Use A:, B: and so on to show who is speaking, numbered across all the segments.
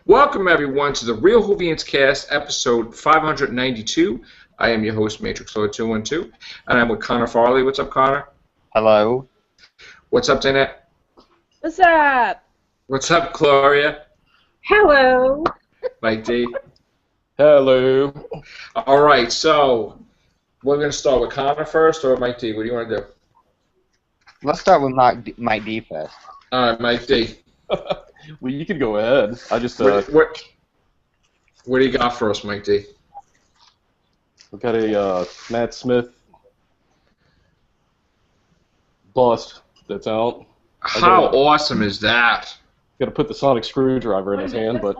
A: Welcome, everyone, to the Real Whovians Cast, episode 592. I am your host, Matrix Lord 212, and I'm with Connor Farley. What's up, Connor?
B: Hello.
A: What's up, Danette?
C: What's up?
A: What's up, Gloria?
C: Hello.
A: Mike D?
D: Hello.
A: All right, so we're going to start with Connor first, or Mike D? What do you want to do?
B: Let's start with Mike D first.
A: All right, Mike D.
D: Well, you could go ahead. I just
A: What do you got for us, Mike D?
D: we got a Matt Smith bust that's out.
A: How awesome is that?
D: Got to put the sonic screwdriver in his hand, but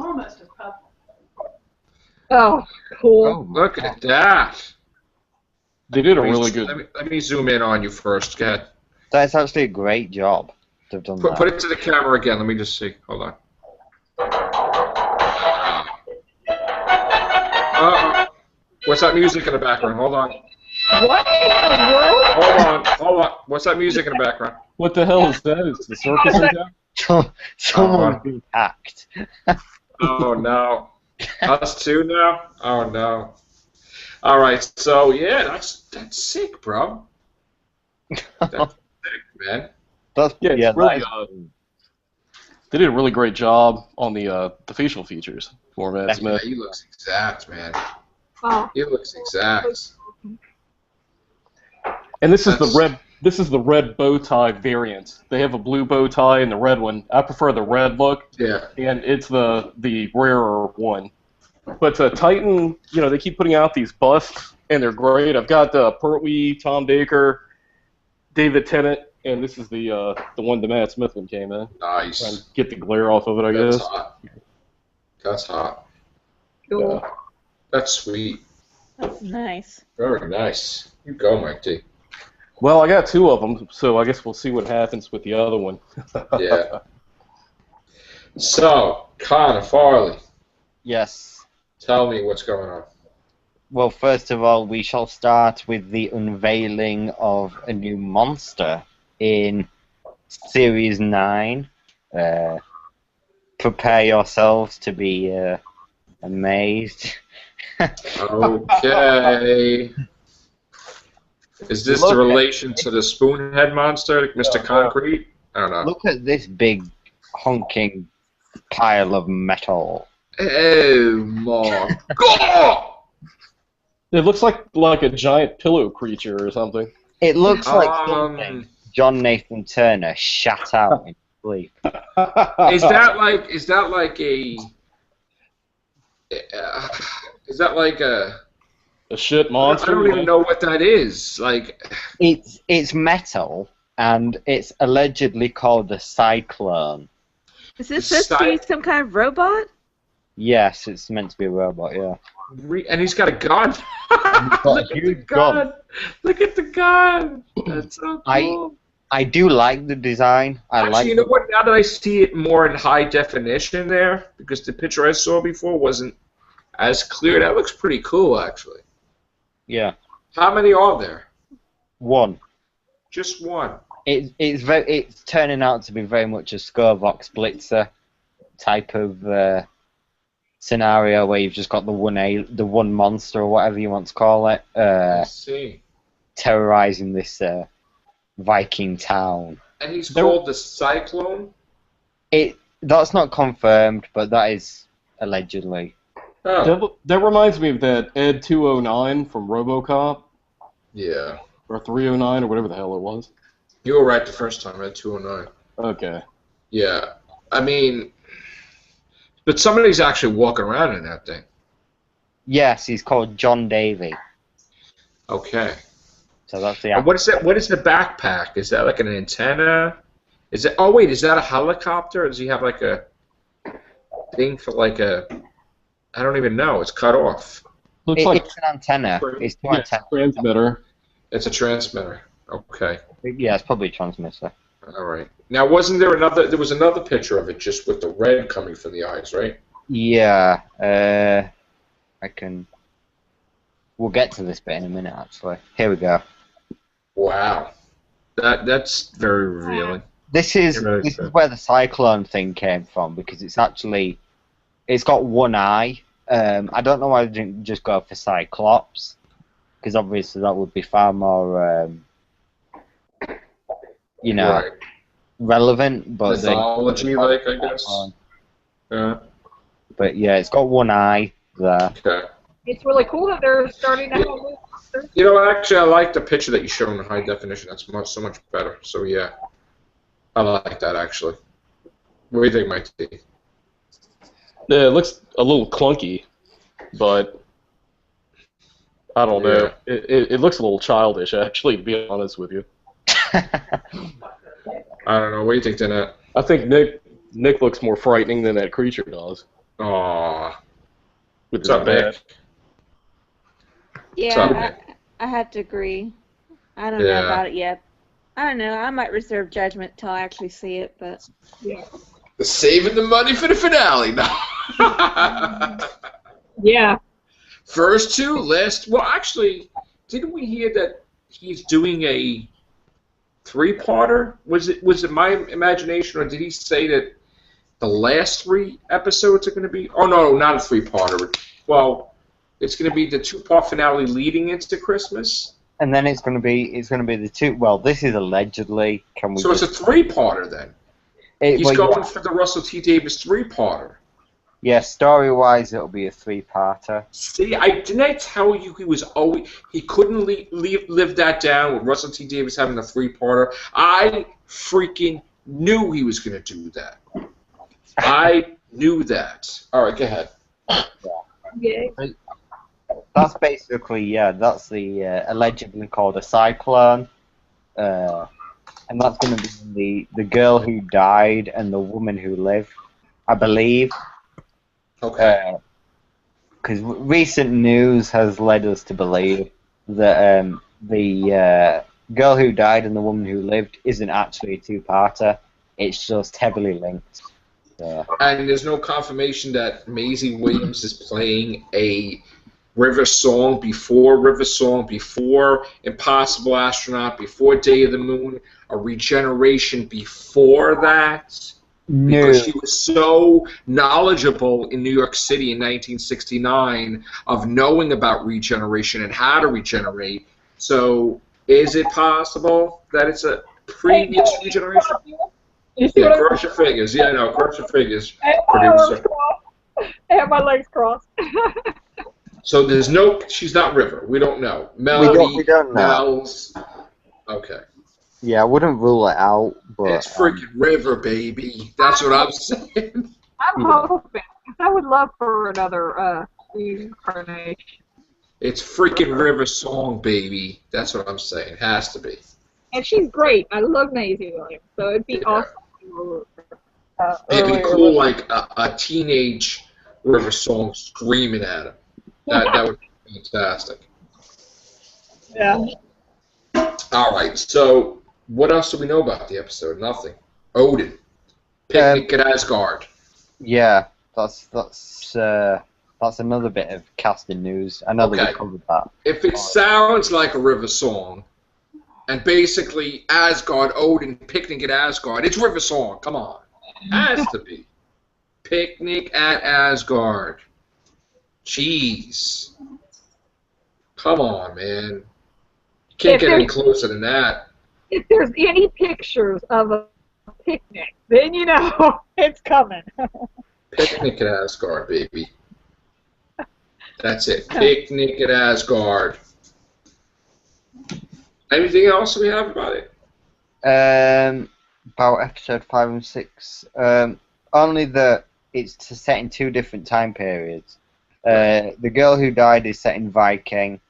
C: Oh, cool.
A: Oh, look at that.
D: they did a really good.
A: Let me zoom in on you first. Go ahead.
B: That's actually a great job to have done that.
A: Put it to the camera again. Let me just see. Hold on. What's that music in the background? Hold on.
C: What in the world?
A: Hold on. What's that music in the background?
D: What the hell is that? Is the circus in town?
B: Someone's been hacked.
A: Oh no. Us too now? Oh no. All right. So yeah, that's sick, bro. That's sick, man.
D: It's really. They did a really great job on the facial features for Matt
A: Yeah,
D: Smith.
A: he looks exact, man.
C: Oh.
A: He looks exact.
D: And this is the red. This is the red bow tie variant. They have a blue bow tie and the red one. I prefer the red look.
A: Yeah.
D: And it's the rarer one. But Titan, they keep putting out these busts, and they're great. I've got Pertwee, Tom Baker, David Tennant, and this is the one the Matt Smith one came in.
A: Nice.
D: Trying to get the glare off of it, I
A: That's
D: guess.
A: hot. That's hot.
C: Cool.
D: Yeah.
A: That's sweet.
C: That's nice.
A: Very nice. You go, Mike D.
D: Well, I got two of them, so I guess we'll see what happens with the other one.
A: Yeah. So, Connor Farley,
B: Yes.
A: tell me what's going on.
B: Well, first of all, we shall start with the unveiling of a new monster in Series 9. Prepare yourselves to be amazed.
A: Okay. Is this the relation to the Spoonhead monster, like Mr. Concrete? I don't know.
B: Look at this big honking pile of metal.
A: Oh my God!
D: It looks like a giant pillow creature or something.
B: It looks like something John Nathan Turner shat out in sleep.
A: Is that like a
D: A shit monster?
A: I don't even know what that is. Like,
B: It's metal, and it's allegedly called a cyclone.
C: Is this supposed to be some kind of robot?
B: Yes, it's meant to be a robot, yeah.
A: and he's got a gun.
B: got
A: Look
B: a
A: at the
B: huge
A: gun.
B: gun.
A: Look at the gun. That's so cool.
B: I do like the design.
A: Actually, you know what? Now that I see it more in high definition there, because the picture I saw before wasn't as clear, that looks pretty cool, actually.
B: Yeah.
A: How many are there?
B: One.
A: Just one.
B: It's turning out to be very much a Scorvox Blitzer type of scenario where you've just got the one monster or whatever you want to call it,
A: I see.
B: terrorizing this Viking town.
A: And he's called the Cyclone?
B: That's not confirmed, but that is allegedly.
A: Oh.
D: That reminds me of that Ed 209 from RoboCop,
A: Yeah.
D: or 309, or whatever the hell it was.
A: You were right the first time at 209.
D: Okay.
A: Yeah. I mean, but somebody's actually walking around in that thing.
B: Yes, he's called John Davy.
A: Okay.
B: So that's the.
A: And what is that? What is the backpack? Is that like an antenna? Is it? Oh wait, is that a helicopter? Or does he have like a thing for like a? I don't even know. It's cut off.
D: Looks like
B: It's an antenna. It's two antennas.
D: transmitter.
A: It's a transmitter. Okay.
B: Yeah, it's probably a transmitter.
A: All right. Now, wasn't there another? There was another picture of it, just with the red coming from the eyes, right?
B: Yeah. I can. We'll get to this bit in a minute, actually. Here we go.
A: Wow. That's very revealing.
B: This is
A: You're right,
B: this
A: sir.
B: is where the cyclone thing came from, because it's actually It's got one eye. I don't know why they didn't just go for Cyclops, because obviously that would be far more,
A: Right.
B: relevant. But
A: Mythology, like, I guess. Yeah.
B: But yeah, it's got one eye there.
A: Okay.
E: It's really cool that they're starting to have a movie.
A: You know, actually, I like the picture that you showed in high definition. That's so much better. So yeah, I like that actually. What do you think, Mike?
D: Yeah, it looks a little clunky, but I don't know. It looks a little childish, actually, to be honest with you.
A: I don't know. What do you think, Danette?
D: I think Nick looks more frightening than that creature does.
A: Aww.
D: With
A: What's up, Nick?
C: Yeah, I have to agree. I don't know about it yet. I don't know. I might reserve judgment till I actually see it, but
E: Yeah.
A: Saving the money for the finale. No.
E: Yeah.
A: First two, last. Well, actually, didn't we hear that he's doing a three-parter? Was it my imagination, or did he say that the last 3 episodes are going to be? Oh no, not a three-parter. Well, it's going to be the 2-part finale leading into Christmas.
B: And then it's going to be the two. Well, this is allegedly.
A: So it's a 3-parter then. He's going for the Russell T Davies 3-parter.
B: Yeah, story-wise, it'll be a 3-parter.
A: See, didn't I tell you he couldn't live that down with Russell T Davies having a 3-parter? I freaking knew he was going to do that. I knew that. All right, go ahead.
E: Yeah.
B: That's basically, that's the allegedly called a cyclone. And that's going to be the girl who died and the woman who lived, I believe.
A: Okay.
B: Because recent news has led us to believe that the girl who died and the woman who lived isn't actually a 2-parter. It's just heavily linked.
A: And there's no confirmation that Maisie Williams is playing a River Song, before Impossible Astronaut, before Day of the Moon, a regeneration before that.
B: No.
A: Because she was so knowledgeable in New York City in 1969 of knowing about regeneration and how to regenerate. So, is it possible that it's a previous regeneration?
E: You see
A: Yeah,
E: what
A: cross your fingers. Yeah, no, cross your fingers.
E: I have my
A: Producer.
E: arms crossed. I have my legs crossed.
A: So she's not River. We don't know.
B: We don't know.
A: Mel's. Okay.
B: Yeah, I wouldn't rule it out, but...
A: It's freaking River, baby. That's what I'm saying.
E: I'm hoping. I would love for another reincarnation.
A: It's freaking River Song, baby. That's what I'm saying. Has to be.
E: And she's great. I love Maisie Williams, so it'd be awesome.
A: It'd be cool, like a teenage River Song screaming at him. That would be fantastic.
E: Yeah.
A: All right. So, what else do we know about the episode? Nothing. Odin. Picnic at Asgard.
B: Yeah, that's another bit of casting news. I know that we covered that.
A: If it sounds like a River Song, and basically Asgard, Odin, Picnic at Asgard, it's River Song. Come on. Has to be. Picnic at Asgard. Jeez. Come on, man. You can't get any closer than that.
E: If there's any pictures of a picnic, then you know it's coming.
A: Picnic at Asgard, baby. That's it. Picnic at Asgard. Anything else we have about it?
B: About episode 5 and 6. Only that it's set in 2 different time periods. The girl who died is set in Viking,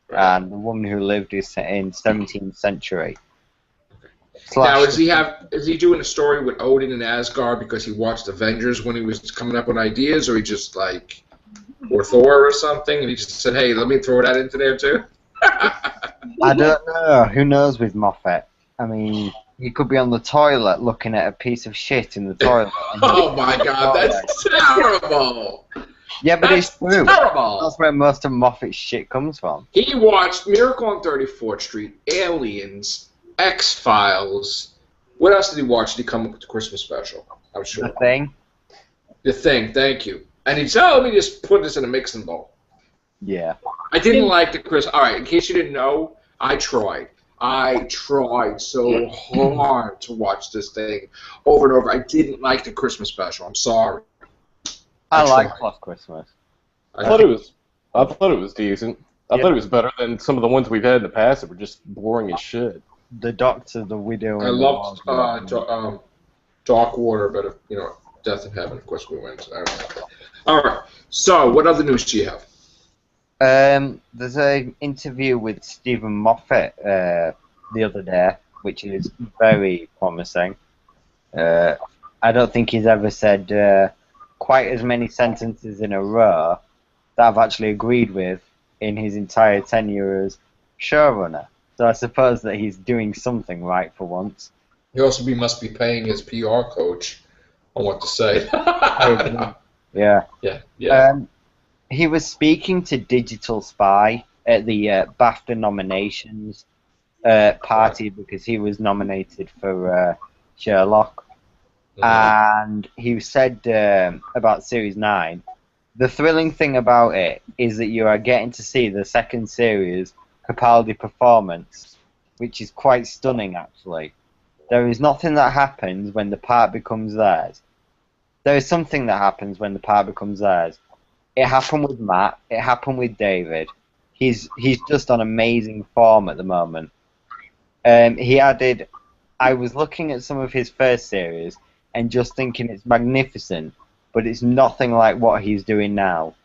B: and the woman who lived is set in 17th century.
A: Now, is he doing a story with Odin and Asgard because he watched Avengers when he was coming up with ideas, or he just or Thor or something, and he just said, "Hey, let me throw that into there too"?
B: I don't know. Who knows with Moffat? I mean, he could be on the toilet looking at a piece of shit in the toilet.
A: Oh my God, that's terrible.
B: Yeah, but it's true.
A: Terrible.
B: That's where most of Moffat's shit comes from.
A: He watched Miracle on 34th Street, Aliens, X-Files. What else did he watch? Did he come up with the Christmas special? I'm sure.
B: The Thing.
A: The Thing, thank you. And he said, "Oh, let me just put this in a mixing bowl."
B: Yeah.
A: I didn't like the Christmas. All right, in case you didn't know, I tried. I tried so hard to watch this thing over and over. I didn't like the Christmas special. I'm sorry.
B: I like
A: tried.
B: Lost Christmas.
D: I thought it was decent. I
B: Yeah.
D: thought it was better than some of the ones we've had in the past that were just boring as shit.
B: The Doctor, the Widow,
A: I
B: and
A: loved
B: the Ward.
A: Dark Water, but Death in Heaven. Of course, we went. I don't know. All right. So, what other news do you have?
B: There's an interview with Stephen Moffat the other day, which is very promising. I don't think he's ever said quite as many sentences in a row that I've actually agreed with in his entire tenure as showrunner. So I suppose that he's doing something right for once.
A: He also must be paying his PR coach on what to say.
B: Yeah.
A: Yeah.
B: He was speaking to Digital Spy at the BAFTA nominations party because he was nominated for Sherlock. And he said about Series 9, the thrilling thing about it is that you are getting to see the second series Capaldi performance, which is quite stunning actually. There is nothing that happens when the part becomes theirs. There is something that happens when the part becomes theirs. It happened with Matt. It happened with David. He's just on amazing form at the moment. He added, I was looking at some of his first series and just thinking it's magnificent, but it's nothing like what he's doing now.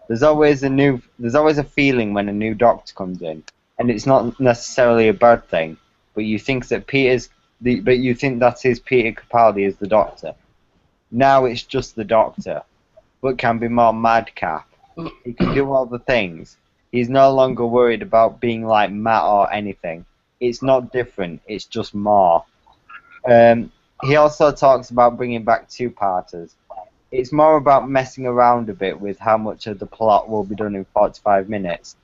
B: There's always a feeling when a new Doctor comes in, and it's not necessarily a bad thing. But you think that's his Peter Capaldi as the Doctor. Now it's just the Doctor, but can be more madcap. He can do all the things. He's no longer worried about being like Matt or anything. It's not different. It's just more. He also talks about bringing back two-parters. It's more about messing around a bit with how much of the plot will be done in 45 minutes.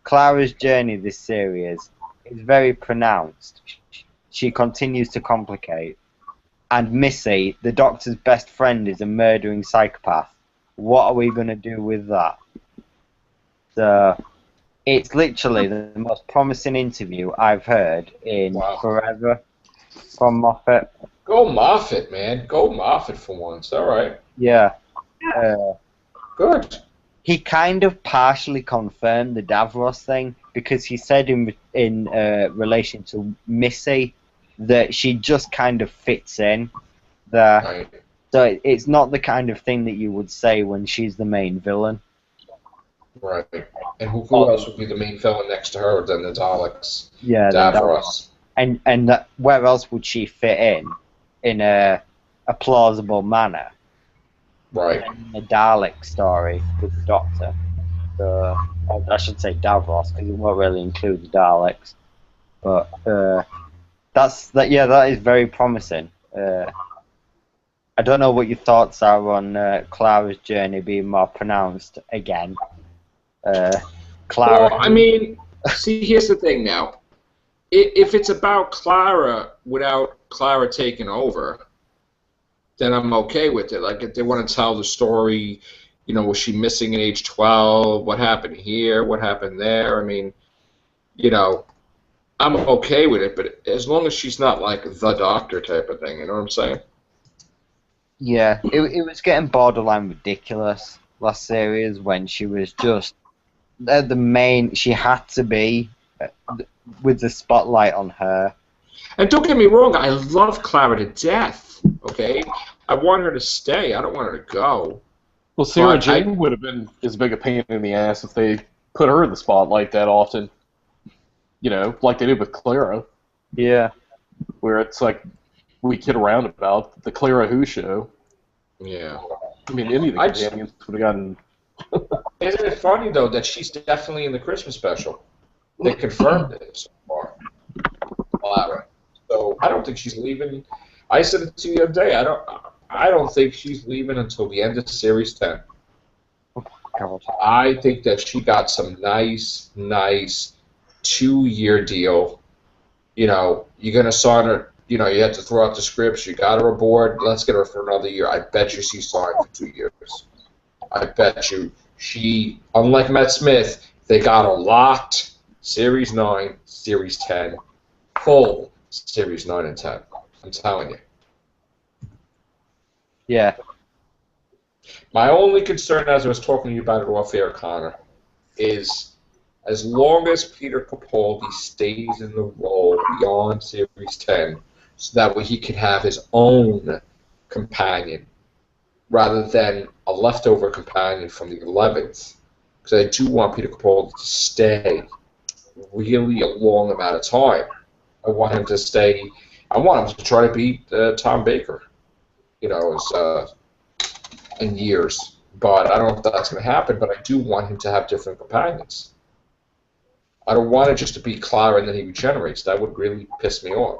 B: Clara's journey this series is very pronounced. She continues to complicate. And Missy, the Doctor's best friend, is a murdering psychopath. What are we going to do with that? So, it's literally the most promising interview I've heard in forever from Moffat.
A: Go Moffat, man. Go Moffat for once. All right.
B: Yeah.
A: Good.
B: He kind of partially confirmed the Davros thing because he said in relation to Missy that she just kind of fits in there.
A: Right.
B: So it's not the kind of thing that you would say when she's the main villain.
A: Right. And who else would be the main villain next to her than the Daleks?
B: Yeah,
A: Davros.
B: And where else would she fit in a plausible manner?
A: Right.
B: In a Dalek story with the Doctor. So I should say Davros because it won't really include the Daleks. But that is very promising. I don't know what your thoughts are on Clara's journey being more pronounced again. Clara.
A: Well, I mean, see, here's the thing now. If it's about Clara without Clara taking over, then I'm okay with it. Like, if they want to tell the story, was she missing at age 12? What happened here? What happened there? I mean, I'm okay with it, but as long as she's not like the Doctor type of thing, you know what I'm saying?
B: Yeah, it was getting borderline ridiculous last series when she was just the main. She had to be with the spotlight on her.
A: And don't get me wrong, I love Clara to death. Okay, I want her to stay. I don't want her to go.
D: Well, Sarah Jane would have been as big a pain in the ass if they put her in the spotlight that often. Like they did with Clara.
B: Yeah.
D: Where it's like we kid around about the Clara Who show.
A: Yeah.
D: I mean, any of the companions would have gotten.
A: Isn't it funny though that she's definitely in the Christmas special? They confirmed it so far. Clara. So I don't think she's leaving. I said it to you the other day. I don't think she's leaving until the end of Series 10. I think that she got some nice 2-year deal. You're gonna sign her. You have to throw out the scripts. You got her aboard. Let's get her for another year. I bet you she's signed for 2 years. I bet you she, unlike Matt Smith, they got a locked Series 9, Series 10, full Series 9 and 10. I'm telling you.
B: Yeah.
A: My only concern, as I was talking to you about it off air, Connor, is as long as Peter Capaldi stays in the role beyond Series 10, so that way he can have his own companion, rather than a leftover companion from the 11th, because I do want Peter Capaldi to stay really a long amount of time. I want him to stay. I want him to try to beat Tom Baker, in years. But I don't know if that's going to happen. But I do want him to have different companions. I don't want it just to be Clara and then he regenerates. That would really piss me off.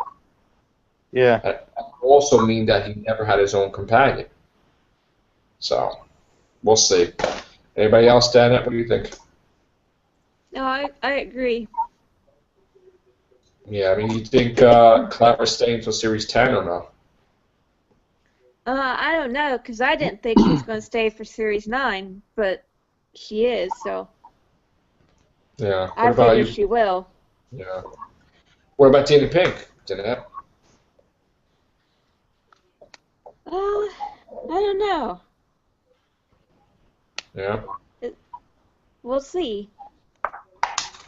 B: Yeah.
A: That would also mean that he never had his own companion. So, we'll see. Anybody else, Dan? What do you think?
C: No, I agree.
A: Yeah, I mean, you think Clara staying until Series 10 or no?
C: I don't know, because I didn't think she was going to stay for Series 9, but she is, so
A: Yeah. What
C: I
A: about
C: figure
A: you?
C: she will.
A: Yeah. What about Danny Pink? Jeanette?
C: I don't know.
A: Yeah.
C: We'll see.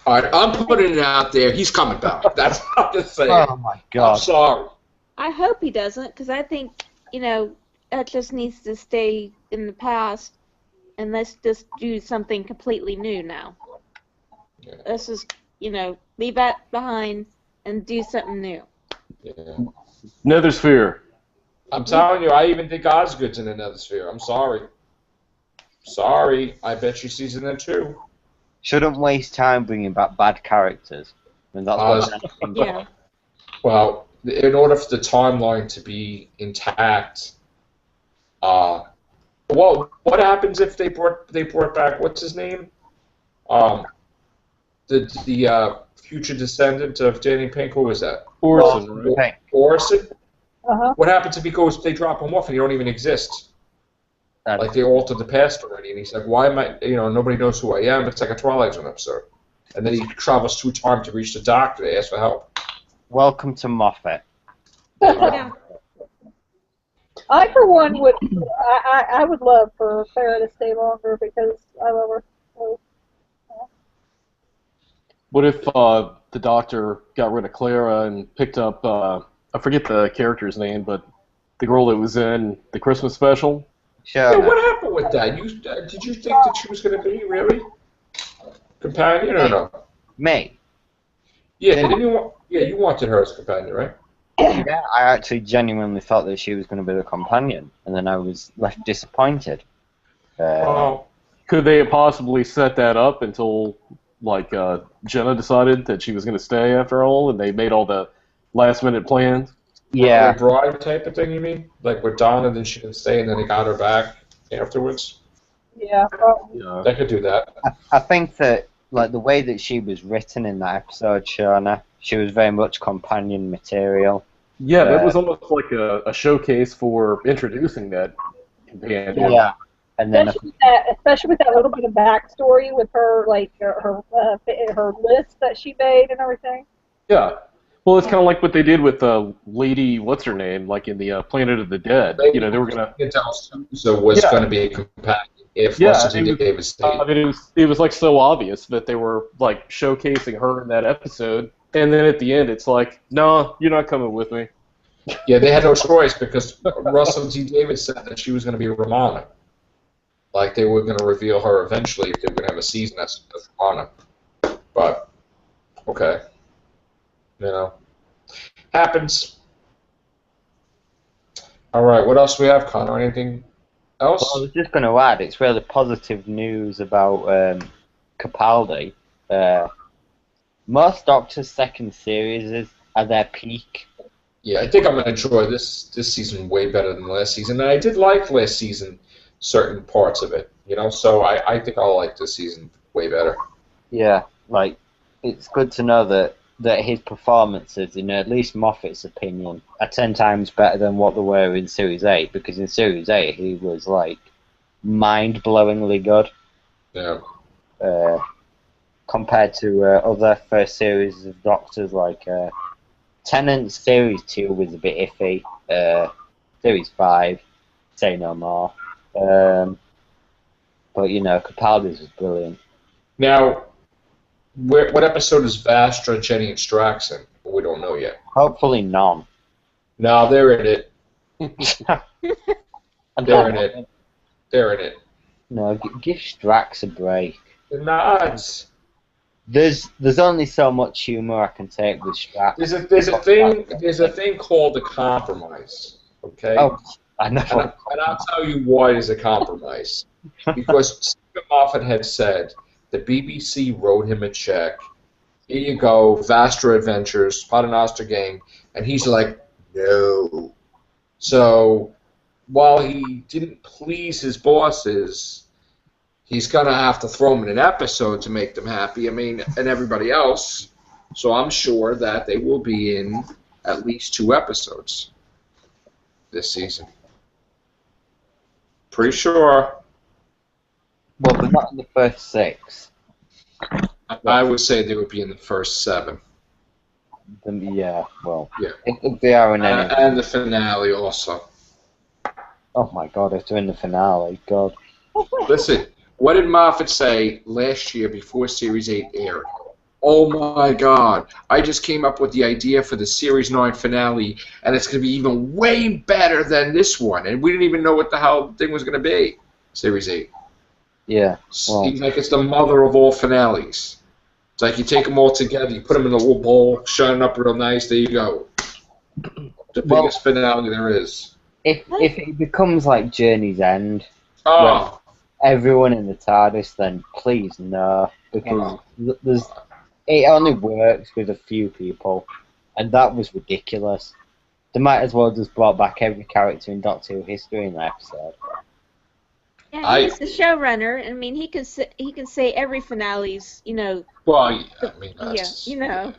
A: All right, I'm putting it out there. He's coming back. That's what I'm just saying.
B: Oh my
A: I'm
B: God.
A: sorry.
C: I hope he doesn't, because I think, that just needs to stay in the past, and let's just do something completely new now.
A: Yeah.
C: Let's just, leave that behind and do something new.
A: Yeah.
D: Nether Sphere.
A: I'm telling you, I even think Osgood's in another sphere. I'm sorry. Sorry. I bet you season that too.
B: Shouldn't waste time bringing back bad characters. And that's
A: Oz-
B: what
C: Yeah.
A: Well, in order for the timeline to be intact, what happens if they brought back what's his name? The future descendant of Danny Pink. Who was that?
D: Orson, right?
B: Pink.
A: Orson.
E: Uh-huh.
A: What happens if they drop him off and you don't even exist? Like they altered the past already, and he's like, "Why am I? Nobody knows who I am." It's like a Twilight Zone episode, and then he travels through time to reach the doctor to ask for help.
B: Welcome to Moffat.
C: Yeah.
E: I, for one, I would love for Clara to stay longer because I love her. So,
D: What if the Doctor got rid of Clara and picked up, I forget the character's name, but the girl that was in the Christmas special?
A: Yeah,
B: Sure.
A: what happened with that? Did you think that she was going to be really companion or no?
B: Me.
A: Yeah, didn't you? You wanted her as a companion, right?
B: Yeah, I actually genuinely thought that she was going to be the companion, and then I was left disappointed.
A: Well,
D: Could they have possibly set that up until, like, Jenna decided that she was going to stay after all, and they made all the last-minute plans?
B: Yeah,
A: a bride type of thing, you mean? Like with Donna, then she didn't stay, and then they got her back afterwards.
E: yeah, probably.
D: Yeah.
A: They could do that.
B: I think that like the way that she was written in that episode, Shona, she was very much companion material.
D: Yeah, that was almost like a showcase for introducing that companion.
B: Yeah, and then
E: Especially with that little bit of backstory with her, like her list that she made and everything.
D: Yeah. Well, it's kind of like what they did with Lady, what's her name, like in the Planet of the Dead. They were gonna.
A: So was going to be a companion if Russell T Davis stayed.
D: I mean, it was like so obvious that they were like showcasing her in that episode, and then at the end, it's like, no, you're not coming with me.
A: Yeah, they had no choice because Russell T Davis said that she was going to be Romana. Like they were going to reveal her eventually if they were going to have a season as Romana. But okay. Happens. All right, what else do we have, Connor? Anything else?
B: Well, I was just going to add, it's really positive news about Capaldi. Most Doctor's second series are their peak.
A: Yeah, I think I'm going to enjoy this season way better than last season. And I did like last season, certain parts of it, so I think I'll like this season way better.
B: Yeah, like, it's good to know that his performances, in at least Moffat's opinion, are 10 times better than what they were in Series 8, because in Series 8 he was, like, mind-blowingly good.
A: Yeah.
B: Compared to other first series of Doctors, like Tennant Series 2 was a bit iffy. Series 5, say no more. But, Capaldi's was brilliant.
A: Now, what episode is Vastra, Jenny, and Strax in? We don't know yet.
B: Hopefully none.
A: No, they're in it.
B: And
A: They're in it. They're in it.
B: No, give Strax a break.
A: They're not.
B: There's only so much humor I can take with Strax.
A: There's a thing called a compromise. Okay.
B: Oh, I know.
A: And I'll tell you why there's a compromise. Because Stephen Moffat had said the BBC wrote him a check. Here you go, Vastra Adventures, Paternoster Gang, and he's like, no. So while he didn't please his bosses, he's gonna have to throw them in an episode to make them happy. I mean, and everybody else. So I'm sure that they will be in at least 2 episodes this season. Pretty sure.
B: Well, they're not in the first 6.
A: I would say they would be in the first 7.
B: Yeah, well,
A: Yeah.
B: if they are in any.
A: And the finale also.
B: Oh my God, if they're in the finale, God.
A: Listen, what did Moffat say last year before Series 8 aired? Oh my God, I just came up with the idea for the Series 9 finale, and it's going to be even way better than this one. And we didn't even know what the hell the thing was going to be, Series 8.
B: Yeah. Well,
A: He's like, it's the mother of all finales. It's like you take them all together, you put them in a little bowl, shine up real nice, there you go. The biggest finale there is.
B: if it becomes like Journey's End,
A: Oh,
B: everyone in the TARDIS, then please no, because it only works with a few people, and that was ridiculous. They might as well just brought back every character in Doctor Who history in the episode.
C: Yeah, he's the showrunner. I mean, he can say every finale's,
A: well, yeah, I mean, that's,
C: yeah,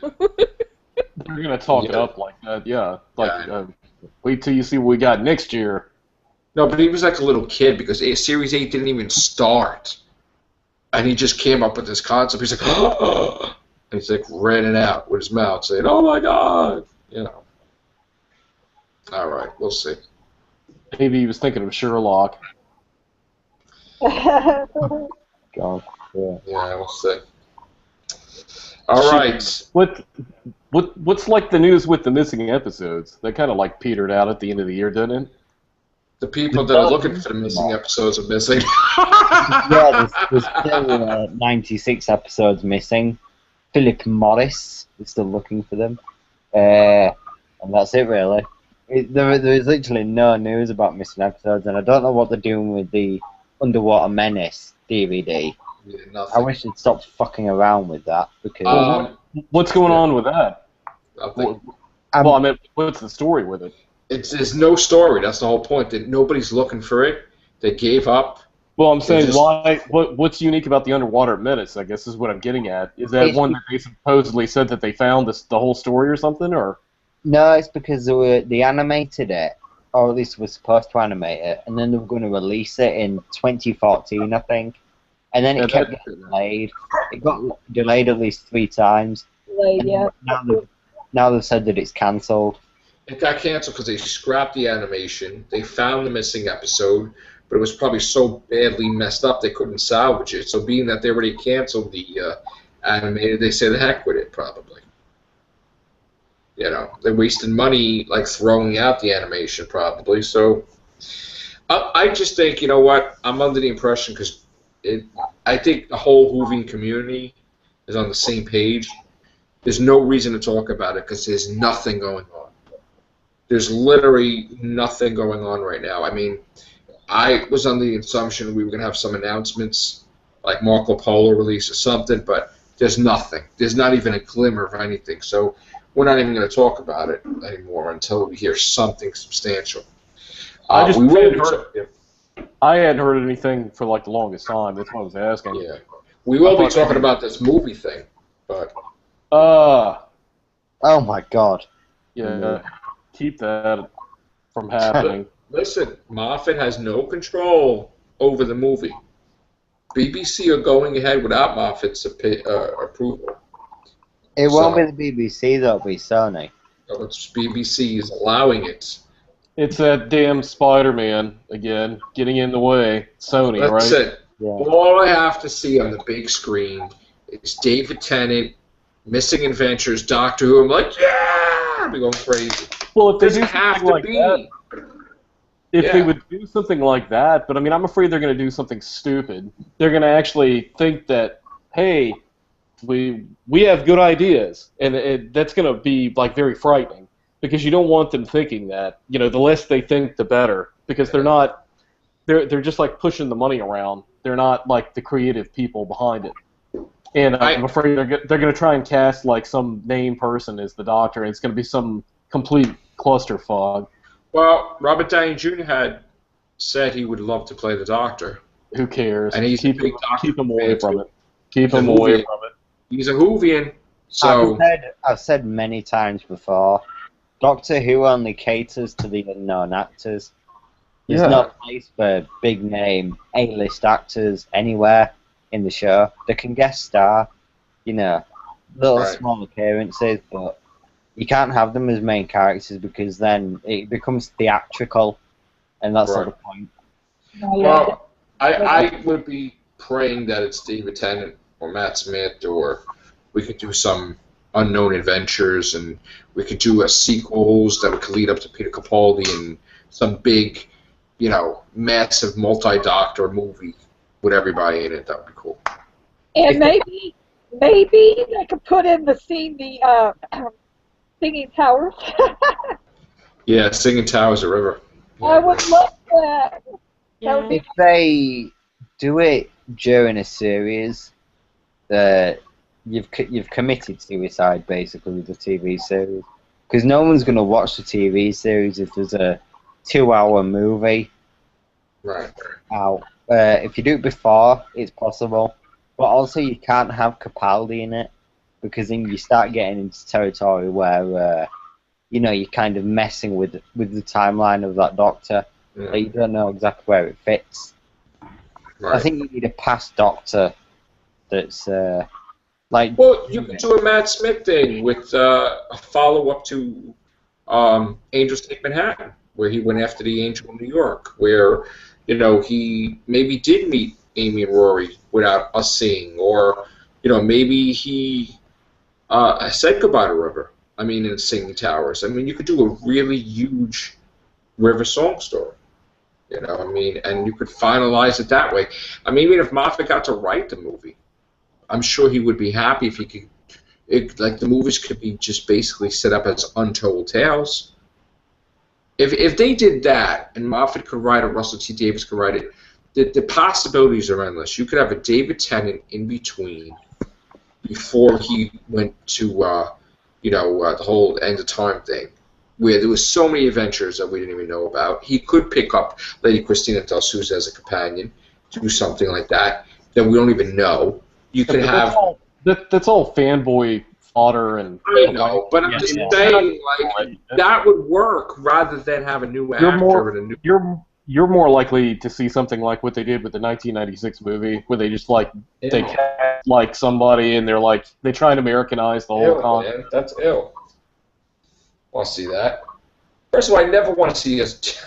D: They're gonna talk it up like that, yeah. Like, wait till you see what we got next year.
A: No, but he was like a little kid because Series 8 didn't even start. And he just came up with this concept. He's like, and he's like, ran it out with his mouth saying, oh my God. All right, we'll see.
D: Maybe he was thinking of Sherlock.
B: God, yeah.
A: Yeah, we'll see. All right.
D: What's like the news with the missing episodes? They kind of like petered out at the end of the year, didn't it?
A: The people that are looking for the missing episodes are missing.
B: Yeah, there's still 96 episodes missing. Philip Morris is still looking for them. And that's it, really. There is literally no news about missing episodes, and I don't know what they're doing with the Underwater Menace DVD.
A: Yeah,
B: I wish they'd stop fucking around with that, because...
D: What's going on with that?
A: Nothing.
D: Well, I mean, what's the story with it?
A: There's no story. That's the whole point. That nobody's looking for it. They gave up.
D: Well, I'm saying, what's unique about the Underwater Menace, I guess is what I'm getting at. Is that one that they supposedly said that they found the whole story or something, or?
B: No, it's because they animated it, or at least were supposed to animate it, and then they were going to release it in 2014, I think. And then it kept getting delayed. It got delayed at least 3 times.
E: Delayed, yeah.
B: Now they've said that it's cancelled.
A: It got canceled because they scrapped the animation. They found the missing episode, but it was probably so badly messed up they couldn't salvage it. So being that they already canceled the animated, they say the heck with it, probably. They're wasting money, like, throwing out the animation, probably. So I just think, you know what, I'm under the impression, because I think the whole Whovian community is on the same page. There's no reason to talk about it because there's nothing going on. There's literally nothing going on right now. I mean, I was under the assumption we were going to have some announcements, like Marco Polo release or something, but there's nothing. There's not even a glimmer of anything. So we're not even going to talk about it anymore until we hear something substantial. I
D: hadn't heard anything for like the longest time. That's why I was asking.
A: Yeah, we will be talking about this movie thing, but.
B: Oh my God.
D: Yeah. Keep that from happening.
A: Listen, Moffat has no control over the movie. BBC are going ahead without Moffat's approval.
B: It won't be the BBC, though, it'll be Sony.
A: It's BBC is allowing it.
D: It's that damn Spider-Man again, getting in the way. Sony,
A: That's
D: right?
A: it.
B: Yeah.
A: All I have to see on the big screen is David Tennant, Missing Adventures, Doctor Who. I'm like, yeah! I'm going crazy.
D: Well, if they
A: Doesn't
D: do
A: have
D: something
A: to
D: like
A: be.
D: that, if
A: Yeah.
D: they would do something like that, but I mean, I'm afraid they're going to do something stupid. They're going to actually think that, hey, we have good ideas, and that's going to be like very frightening because you don't want them thinking that. You know, the less they think, the better, because they're not. They're just like pushing the money around. They're not like the creative people behind it. And I'm afraid they're going to try and cast like some name person as the Doctor, and it's going to be some complete clusterfuck.
A: Well, Robert Downey Jr. had said he would love to play the Doctor.
D: Who cares?
A: And he's
D: keep
A: a big Doctor
D: keep him
A: fan,
D: away
A: too.
D: from it. Keep
A: He's a
D: him away
A: Whovian.
D: from it.
A: He's a Whovian, so
B: I've said many times before, Doctor Who only caters to the unknown actors. There's
D: Yeah.
B: no place for big name A-list actors anywhere in the show. They can guest star, you know, little
A: Right.
B: small appearances, but you can't have them as main characters because then it becomes theatrical, and that's not
A: Right.
B: the point.
A: well, I would be praying that it's David Tennant or Matt Smith, or we could do some unknown adventures, and we could do a sequels that could lead up to Peter Capaldi and some big, you know, massive multi-Doctor movie with everybody in it. That would be cool.
E: And maybe they could put in the scene, the singing towers.
A: Yeah, Singing Towers of River.
E: I would love that.
C: Yeah.
E: That would be
B: If they do it during a series, you've committed suicide basically with the TV series, because no one's going to watch the TV series if there's a 2-hour movie
A: Right.
B: out. If you do it before, it's possible, but also you can't have Capaldi in it, because then you start getting into territory where you know, you're kind of messing with the timeline of that Doctor.
A: Yeah.
B: Like, you don't know exactly where it fits.
A: Right.
B: I think you need a past Doctor that's like.
A: Well, you could do a Matt Smith thing with a follow-up to Angels Take Manhattan, where he went after the Angel in New York, where, you know, he maybe did meet Amy and Rory without us seeing, or, you know, maybe he said goodbye to River. I mean, in Singing Towers. I mean, you could do a really huge River song story. You know, I mean, and you could finalize it that way. I mean, even if Moffat got to write the movie, I'm sure he would be happy if he could. Like, the movies could be just basically set up as untold tales. If they did that, and Moffat could write it, Russell T Davies could write it, the possibilities are endless. You could have a David Tennant in between, before he went to, the whole end of time thing, where there was so many adventures that we didn't even know about. He could pick up Lady Christina Del Souza as a companion, do something like that we don't even know. You could have.
D: That's all fanboy fodder, and
A: I know, but I'm just saying, like, that would work rather than have a new actor and a new.
D: You're more likely to see something like what they did with the 1996 movie, where they just like they cast like somebody and they're like they try and Americanize the whole concept.
A: Man, that's ill. I want to see that. First of all, I never want to see us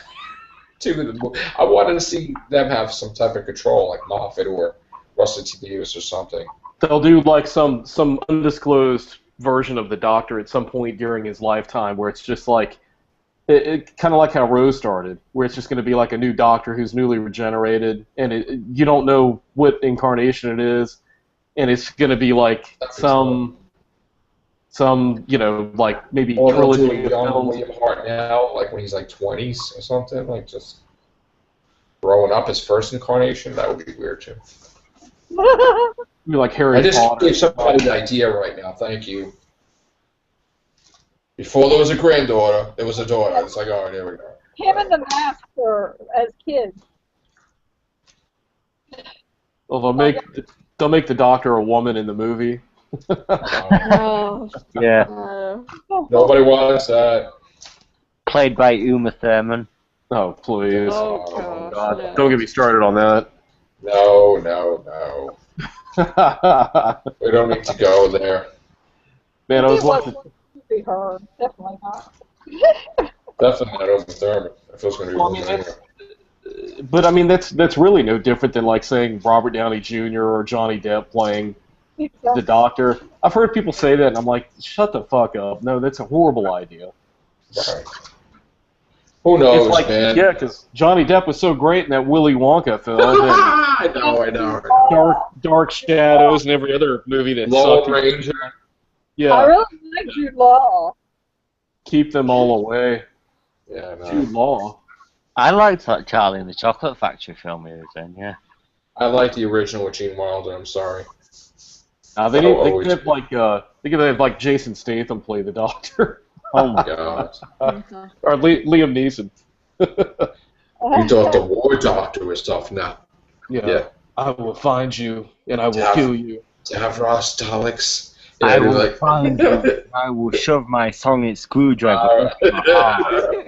A: do the movie. I wanted to see them have some type of control, like Moffat or Russell T Davies or something.
D: They'll do like some undisclosed version of the Doctor at some point during his lifetime, where it's just like it kind of like how Rose started, where it's just going to be like a new Doctor who's newly regenerated, and you don't know what incarnation it is, and it's going to be like some like maybe
A: Or they'll do
D: trilogy
A: a
D: of
A: young
D: films.
A: William Hart now, like when he's like 20s or something, like just growing up his first incarnation. That would be weird too.
D: Maybe like Harry
A: I just
D: Potter.
A: gave somebody an idea right now. Thank you. Before there was a granddaughter, there was a daughter. It's like, all right, there we go.
E: him and the mask for as kids.
D: Well, they'll make the Doctor a woman in the movie.
C: Oh,
B: Yeah,
C: no.
A: Nobody wants that.
B: played by Uma Thurman.
D: Oh please.
C: Oh, God.
D: God,
C: no.
D: don't get me started on that.
A: No. We don't need to go there.
D: Man, I was
E: It was
D: watching.
E: to be heard. Definitely not.
A: Definitely not Uma Thurman. If it was going to be
D: Well, I
A: one
D: mean,
A: anyway.
D: but I mean, that's really no different than like saying Robert Downey Jr. or Johnny Depp playing the Doctor. I've heard people say that, and I'm like, shut the fuck up. No, that's a horrible idea.
A: Right. Who knows,
D: It's like,
A: man?
D: yeah, because Johnny Depp was so great in that Willy Wonka film, and
A: I know.
D: Dark Shadows, and every other movie that
A: Lone
D: sucked.
A: Ranger.
E: I
D: Yeah,
E: really like Jude Law.
D: keep them all away.
A: Yeah, I
D: Jude
A: know.
D: Law.
B: I liked that Charlie and the Chocolate Factory film he was in, yeah.
A: I like the original with Gene Wilder. I'm sorry.
D: They
A: Oh,
D: could have like Jason Statham play the Doctor,
B: Oh my
A: God.
C: Mhm.
D: or Liam Neeson.
A: You thought the War Doctor was tough now. Yeah.
D: I will find you and I will
A: Yeah.
D: kill you.
A: Davros Daleks.
B: I
A: they're
B: will find you. I will shove my sonic screwdriver into your heart.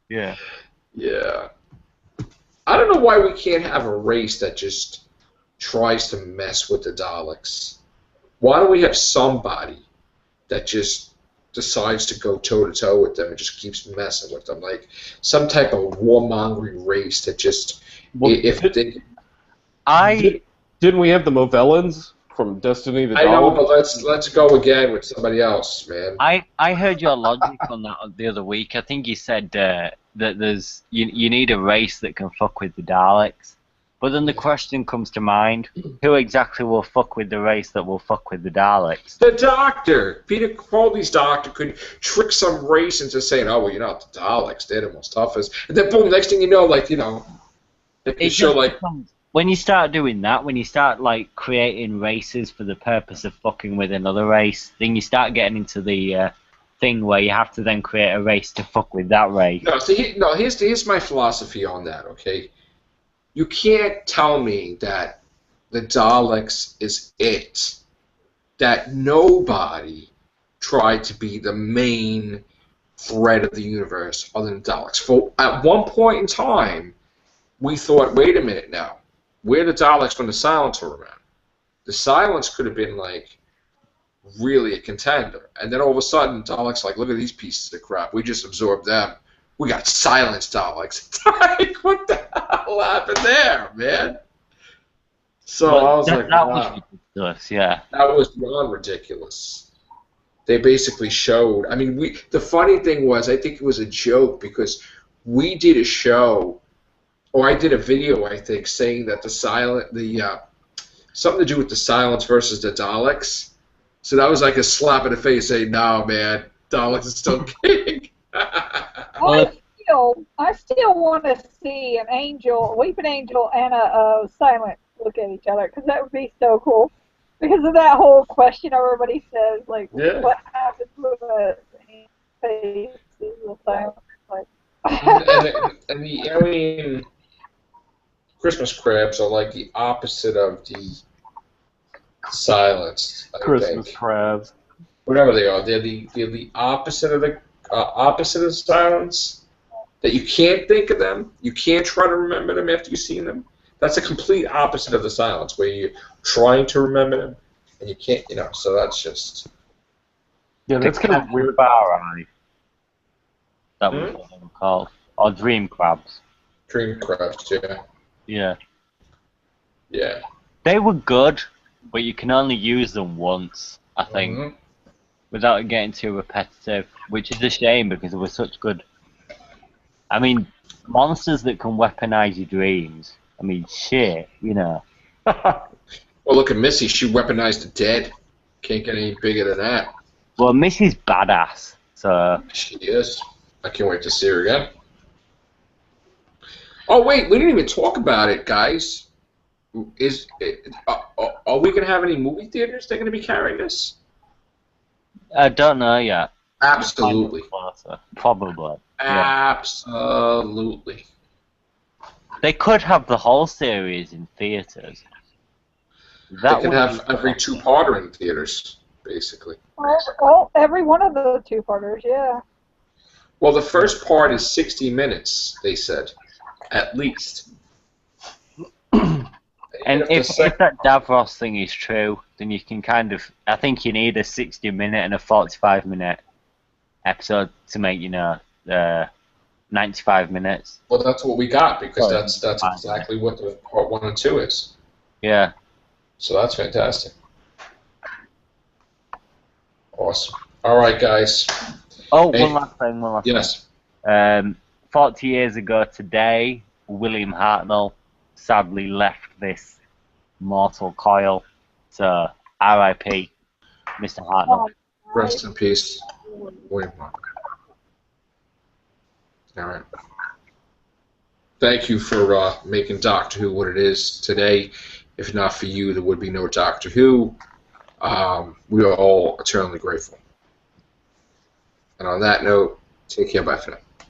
B: Yeah.
A: Yeah. I don't know why we can't have a race that just tries to mess with the Daleks. Why don't we have somebody that just decides to go toe-to-toe with them and just keeps messing with them? Like some type of warmongering race that just...
D: Well, didn't we have the Movellans from Destiny the
A: I know,
D: Dalek?
A: but let's go again with somebody else, man.
B: I heard your logic on that the other week. I think you said that there's you need a race that can fuck with the Daleks. But then the question comes to mind, who exactly will fuck with the race that will fuck with the Daleks?
A: The Doctor! Peter Capaldi's Doctor could trick some race into saying, oh, well, you're not the Daleks, they're the most toughest. And then, boom, next thing you know, like, they can show, like...
B: When you start doing that, when you start, like, creating races for the purpose of fucking with another race, then you start getting into the thing where you have to then create a race to fuck with that race.
A: No, here's my philosophy on that, okay? You can't tell me that the Daleks is it. That nobody tried to be the main threat of the universe other than Daleks. For at one point in time, we thought, wait a minute now, we're the Daleks when the Silence were around. The Silence could have been like really a contender, and then all of a sudden, Daleks like, look at these pieces of crap. We just absorbed them. We got silenced Daleks. Like, what the hell happened there, man? So
B: Well,
A: I was
B: that
A: like,
B: was
A: wow.
B: ridiculous, yeah.
A: That was beyond ridiculous. They basically showed. I mean, the funny thing was, I think it was a joke because we did a show, or I did a video, I think, saying that something to do with the Silence versus the Daleks. So that was like a slap in the face, saying, "No, man, Daleks is still king."
E: I still want to see a weeping angel, and a silent look at each other, because that would be so cool. Because of that whole question everybody says, like,
A: Yeah.
E: what happens with a face is a silent? Like,
A: and the alien Christmas crabs are like the opposite of the Silence. I
D: Christmas
A: think.
D: crabs.
A: Whatever they are, they're the opposite of the Silence. That you can't think of them, you can't try to remember them after you've seen them. That's a complete opposite of the Silence, where you're trying to remember them and you can't. So that's just.
D: Yeah, that's kind of weird.
B: Eye. That was what they were called. Or dream crabs.
A: Dream crabs, yeah.
B: Yeah.
A: Yeah.
B: They were good, but you can only use them once, I think,
A: Mhm.
B: without it getting too repetitive, which is a shame because they were such good. I mean, monsters that can weaponize your dreams. I mean, shit,
A: Well, look at Missy. She weaponized the dead. Can't get any bigger than that.
B: Well, Missy's badass, so...
A: She is. I can't wait to see her again. Oh, wait. We didn't even talk about it, guys. Are we going to have any movie theaters that are going to be carrying this?
B: I don't know yet.
A: Absolutely.
B: Probably. Yeah.
A: Absolutely.
B: They could have the whole series in theaters.
A: They could have every two-parter in theaters, basically.
E: well, every one of the two-parters, yeah.
A: Well, the first part is 60 minutes, they said. at least.
B: And if that Davros thing is true, then you can kind of, I think you need a 60-minute and a 45-minute episode to make, 95 minutes.
A: Well, that's what we got, because
B: Well,
A: that's exactly what the part 1 and 2 is.
B: Yeah.
A: So that's fantastic. Awesome. All right, guys.
B: Oh,
A: Hey.
B: one last thing.
A: Yes.
B: 40 years ago today, William Hartnell sadly left this mortal coil. So, R.I.P. Mr. Hartnell.
A: Rest in peace, William Mark. All right. Thank you for making Doctor Who what it is today. If not for you, there would be no Doctor Who. We are all eternally grateful. And on that note, take care. Bye for now.